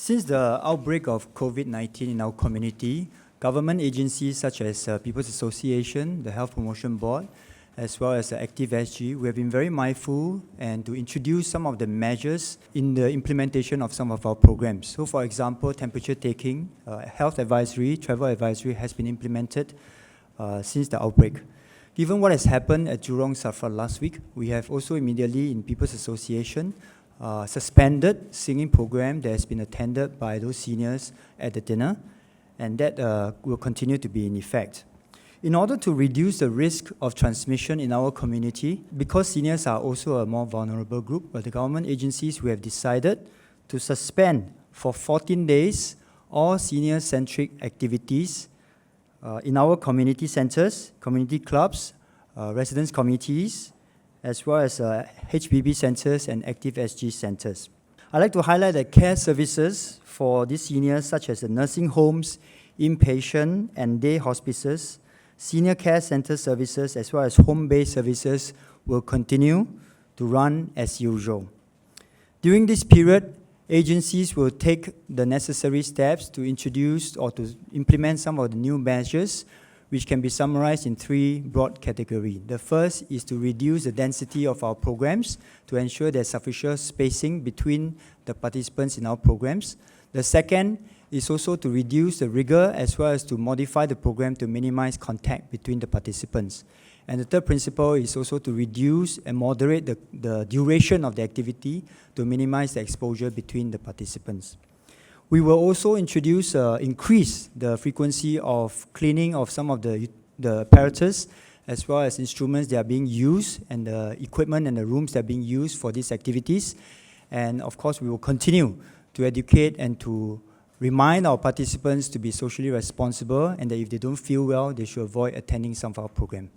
Since the outbreak of COVID-19 in our community, government agencies such as People's Association, the Health Promotion Board, as well as Active SG, we have been very mindful and to introduce some of the measures in the implementation of some of our programs. So for example, temperature taking, health advisory, travel advisory has been implemented since the outbreak. Given what has happened at Jurong Safra last week, we have also immediately in People's Association suspended singing program that has been attended by those seniors at the dinner, and that will continue to be in effect. In order to reduce the risk of transmission in our community, because seniors are also a more vulnerable group, the government agencies, we have decided to suspend for 14 days all senior-centric activities in our community centers, community clubs, residence committees, as well as HPB centers and Active SG centers. I'd like to highlight that care services for these seniors, such as the nursing homes, inpatient and day hospices, senior care center services, as well as home-based services will continue to run as usual. During this period, agencies will take the necessary steps to introduce or to implement some of the new measures, which can be summarized in three broad categories. The first is to reduce the density of our programs to ensure there's sufficient spacing between the participants in our programs. The second is also to reduce the rigor as well as to modify the program to minimize contact between the participants. And the third principle is also to reduce and moderate the duration of the activity to minimize the exposure between the participants. We will also increase the frequency of cleaning of some of the apparatus as well as instruments that are being used and the equipment and the rooms that are being used for these activities. And of course, we will continue to educate and to remind our participants to be socially responsible and that if they don't feel well, they should avoid attending some of our programs.